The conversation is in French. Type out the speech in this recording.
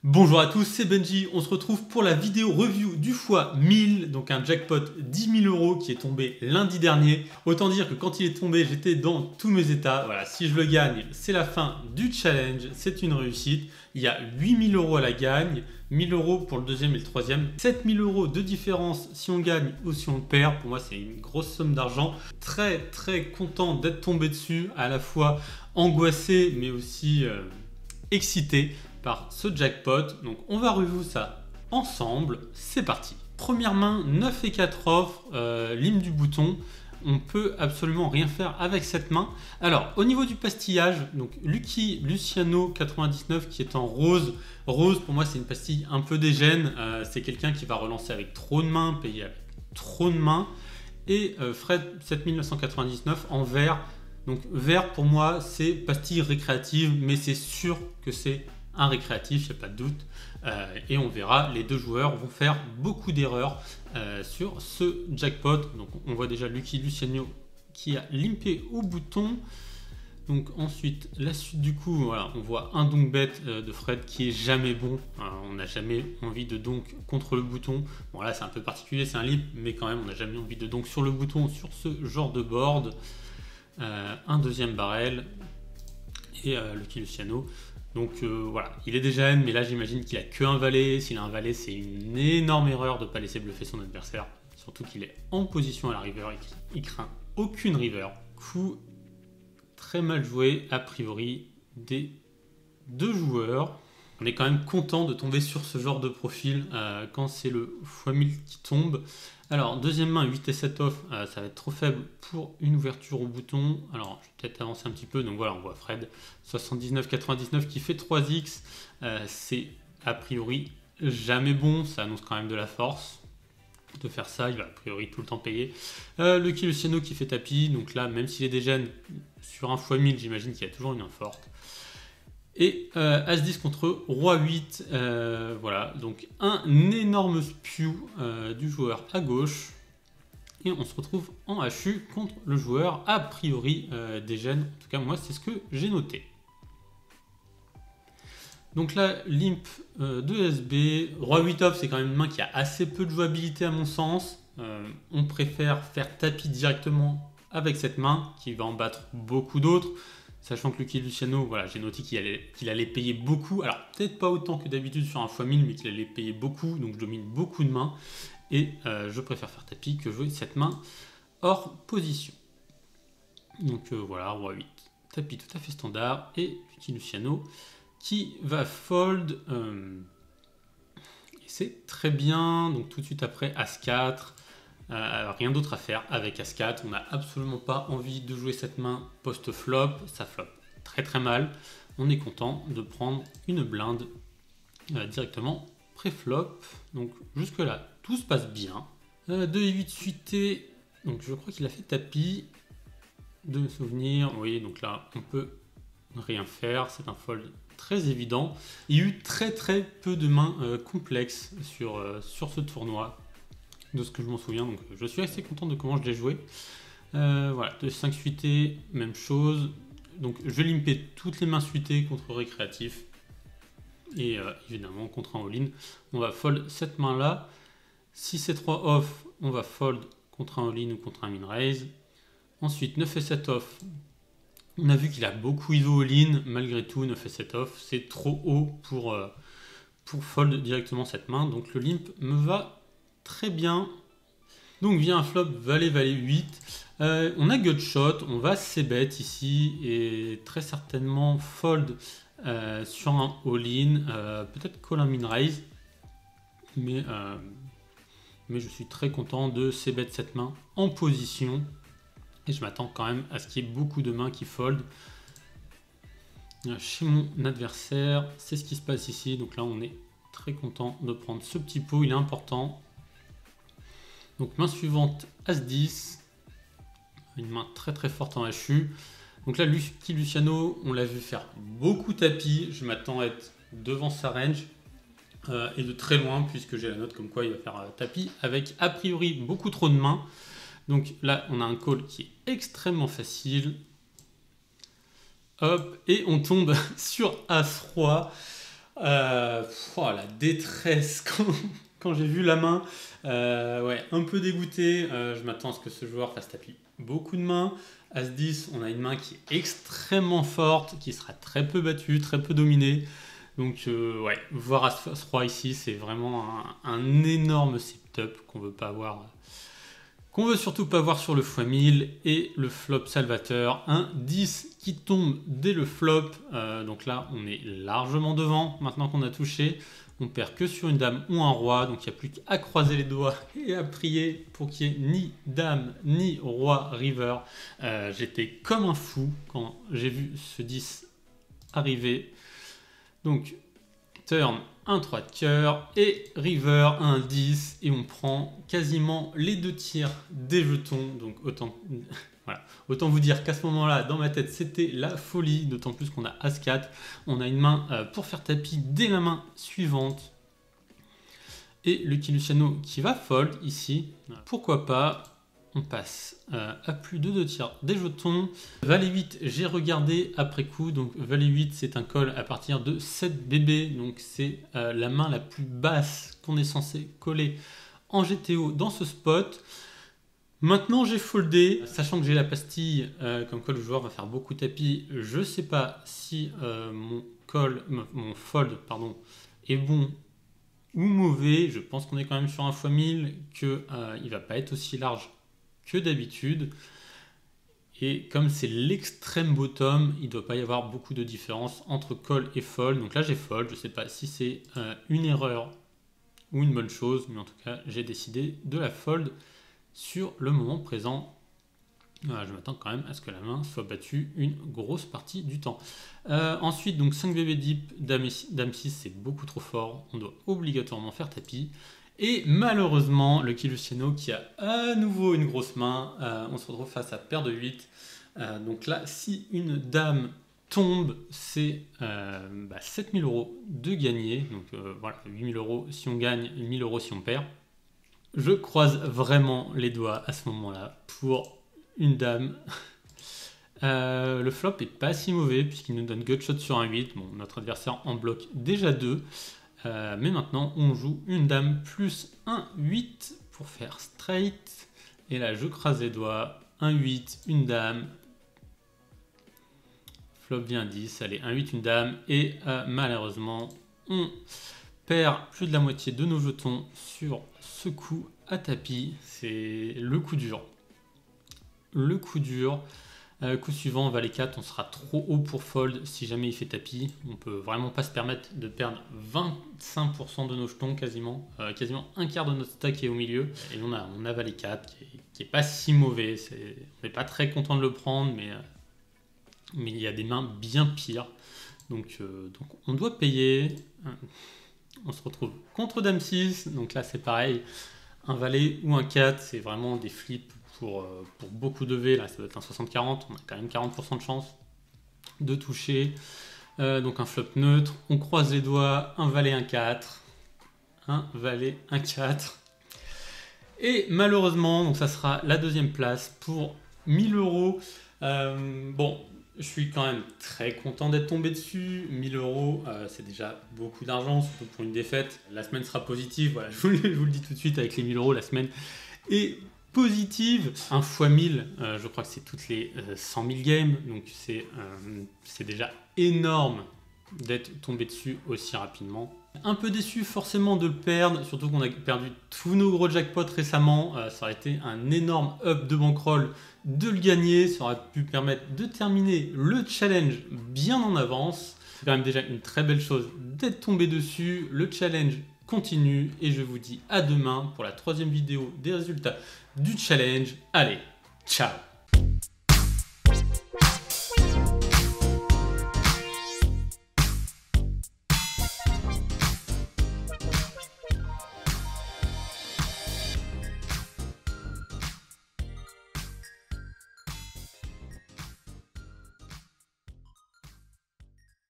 Bonjour à tous, c'est Benji, on se retrouve pour la vidéo review du x1000, donc un jackpot 10 000 € qui est tombé lundi dernier. Autant dire que quand il est tombé, j'étais dans tous mes états. Voilà, si je le gagne, c'est la fin du challenge, c'est une réussite. Il y a 8 000 € à la gagne, 1 000 € pour le deuxième et le troisième, 7 000 € de différence si on gagne ou si on le perd. Pour moi, c'est une grosse somme d'argent. Très content d'être tombé dessus, à la fois angoissé mais aussi excité par ce jackpot. Donc on va review ça ensemble, c'est parti. Première main, 9 et 4 offres, lime du bouton. On peut absolument rien faire avec cette main. Alors au niveau du pastillage, donc Lucky Luciano 99 qui est en rose. Rose pour moi c'est une pastille un peu dégène, c'est quelqu'un qui va relancer avec trop de mains, payer avec trop de mains. Et Fred 7999 en vert. Donc vert pour moi c'est pastille récréative, mais c'est sûr que c'est un récréatif, il n'y a pas de doute. Et on verra, les deux joueurs vont faire beaucoup d'erreurs sur ce jackpot. Donc on voit déjà Lucky Luciano qui a limpé au bouton. Donc ensuite, la suite du coup, voilà, on voit un donk bet de Fred qui est jamais bon. On n'a jamais envie de donk contre le bouton. Bon là c'est un peu particulier, c'est un limp, mais quand même on n'a jamais envie de donk sur le bouton sur ce genre de board. Un deuxième barrel et Lucky Luciano. Donc voilà, il est déjà N, mais là j'imagine qu'il a que un valet. S'il a un valet, c'est une énorme erreur de ne pas laisser bluffer son adversaire. Surtout qu'il est en position à la river et qu'il craint aucune river. Coup très mal joué a priori des deux joueurs. On est quand même content de tomber sur ce genre de profil quand c'est le x1000 qui tombe. Alors, deuxième main, 8 et 7 off, ça va être trop faible pour une ouverture au bouton. Alors, je vais peut-être avancer un petit peu. Donc voilà, on voit Fred, 79,99 qui fait 3x. C'est a priori jamais bon, ça annonce quand même de la force de faire ça, il va a priori tout le temps payer. Lucky Luciano qui fait tapis, donc là, même s'il est dégène, sur un x1000, j'imagine qu'il y a toujours une main forte. Et As-10 contre Roi 8, voilà, donc un énorme spew du joueur à gauche. Et on se retrouve en HU contre le joueur a priori dégène. En tout cas, moi, c'est ce que j'ai noté. Donc là, limp de SB. Roi 8 off, c'est quand même une main qui a assez peu de jouabilité à mon sens. On préfère faire tapis directement avec cette main qui va en battre beaucoup d'autres. Sachant que Lucky Luciano, voilà, j'ai noté qu'il allait payer beaucoup. Alors, peut-être pas autant que d'habitude sur un x1000, mais qu'il allait payer beaucoup. Donc, je domine beaucoup de mains. Et je préfère faire tapis que jouer cette main hors position. Donc, voilà, Roi 8. Tapis tout à fait standard. Et Lucky Luciano qui va fold. Et c'est très bien. Donc, tout de suite après, As-4. Rien d'autre à faire avec As-4, on n'a absolument pas envie de jouer cette main post-flop, ça flop très mal, on est content de prendre une blinde directement pré-flop, donc jusque là tout se passe bien. 2 et 8 suité, donc je crois qu'il a fait tapis, de me souvenir, oui donc là on peut rien faire, c'est un fold très évident. Il y a eu très peu de mains complexes sur ce tournoi, de ce que je m'en souviens, donc je suis assez content de comment je l'ai joué. Voilà, 2-5 suité, même chose. Donc je vais limper toutes les mains suitées contre récréatif. Et évidemment, contre un all-in, on va fold cette main-là. Si c'est 3 off, on va fold contre un all-in ou contre un min-raise. Ensuite, 9 et 7 off. On a vu qu'il a beaucoup ISO all-in, malgré tout, 9 et 7 off. C'est trop haut pour fold directement cette main. Donc le limp me va très bien. Donc vient un flop valet 8. On a gutshot, on va c-bet ici et très certainement fold sur un all-in, peut-être call un min-raise, mais je suis très content de c-bet cette main en position et je m'attends quand même à ce qu'il y ait beaucoup de mains qui fold chez mon adversaire. C'est ce qui se passe ici, donc là on est très content de prendre ce petit pot, il est important. Donc main suivante, As-10, une main très forte en HU. Donc là, Lucky Luciano, on l'a vu faire beaucoup tapis. Je m'attends à être devant sa range et de très loin, puisque j'ai la note comme quoi il va faire tapis avec a priori beaucoup trop de mains. Donc là, on a un call qui est extrêmement facile. Hop, et on tombe sur As-Roi. La détresse quand j'ai vu la main. Ouais, un peu dégoûté. Je m'attends à ce que ce joueur fasse tapis beaucoup de mains. As-10, on a une main qui est extrêmement forte, qui sera très peu battue, très peu dominée. Donc ouais, voir As-Roi ici, c'est vraiment un énorme setup qu'on veut pas avoir. Qu'on veut surtout pas voir sur le x1000 et le flop salvateur, un 10 qui tombe dès le flop, donc là on est largement devant maintenant qu'on a touché, on perd que sur une dame ou un roi, donc il n'y a plus qu'à croiser les doigts et à prier pour qu'il n'y ait ni dame ni roi river. J'étais comme un fou quand j'ai vu ce 10 arriver, donc turn 1 3 de cœur et river 1 10 et on prend quasiment les 2 tiers des jetons, donc autant, voilà. Autant vous dire qu'à ce moment là dans ma tête c'était la folie, d'autant plus qu'on a As-4, on a une main pour faire tapis dès la main suivante et Lucky Luciano qui va fold ici, pourquoi pas. On passe à plus de 2 tiers des jetons. Valet 8, j'ai regardé après coup. Donc Valet 8, c'est un call à partir de 7 bébés. Donc c'est la main la plus basse qu'on est censé coller en GTO dans ce spot. Maintenant j'ai foldé, sachant que j'ai la pastille, comme quoi le joueur va faire beaucoup tapis. Je ne sais pas si mon fold est bon ou mauvais. Je pense qu'on est quand même sur un x1000, qu'il ne va pas être aussi large que d'habitude, et comme c'est l'extrême bottom, il ne doit pas y avoir beaucoup de différence entre call et fold. Donc là j'ai fold, je ne sais pas si c'est une erreur ou une bonne chose, mais en tout cas j'ai décidé de la fold sur le moment présent. Voilà, je m'attends quand même à ce que la main soit battue une grosse partie du temps. Ensuite, donc 5 bébés deep, dame 6 c'est beaucoup trop fort, on doit obligatoirement faire tapis. Et malheureusement, le Lucky Luciano qui a à nouveau une grosse main, on se retrouve face à paire de 8. Donc là, si une dame tombe, c'est 7000 € de gagner. Donc voilà, 8000 € si on gagne, 1000 € si on perd. Je croise vraiment les doigts à ce moment-là pour une dame. Le flop est pas si mauvais puisqu'il nous donne gutshot sur un 8. Bon, notre adversaire en bloque déjà 2. Mais maintenant on joue une dame plus un 8 pour faire straight. Et là je crase les doigts. Un 8, une dame. Flop vient 10. Allez, un 8, une dame. Et malheureusement on perd plus de la moitié de nos jetons sur ce coup à tapis. C'est le coup dur. Le coup dur. Coup suivant, Valet 4, on sera trop haut pour fold si jamais il fait tapis. On peut vraiment pas se permettre de perdre 25% de nos jetons quasiment. Quasiment un quart de notre stack est au milieu. Et on a Valet 4 qui est pas si mauvais. On n'est pas très content de le prendre, mais il y a des mains bien pires. Donc on doit payer. On se retrouve contre Dame 6. Donc là c'est pareil. Un Valet ou un 4, c'est vraiment des flips pour beaucoup de V. Là ça doit être un 60-40, on a quand même 40% de chance de toucher. Donc un flop neutre, on croise les doigts, un Valet, un 4, un Valet, un 4. Et malheureusement, donc ça sera la deuxième place pour 1000 €. Bon, je suis quand même très content d'être tombé dessus. 1000 €, c'est déjà beaucoup d'argent, surtout pour une défaite. La semaine sera positive, voilà, je vous le dis tout de suite, avec les 1000 €, la semaine est positive. Un x1000, je crois que c'est toutes les 100 000 games, donc c'est déjà énorme d'être tombé dessus aussi rapidement. Un peu déçu forcément de le perdre, surtout qu'on a perdu tous nos gros jackpots récemment. Ça aurait été un énorme up de bankroll de le gagner, ça aurait pu permettre de terminer le challenge bien en avance. C'est quand même déjà une très belle chose d'être tombé dessus. Le challenge continue et je vous dis à demain pour la 3e vidéo des résultats du challenge. Allez, ciao!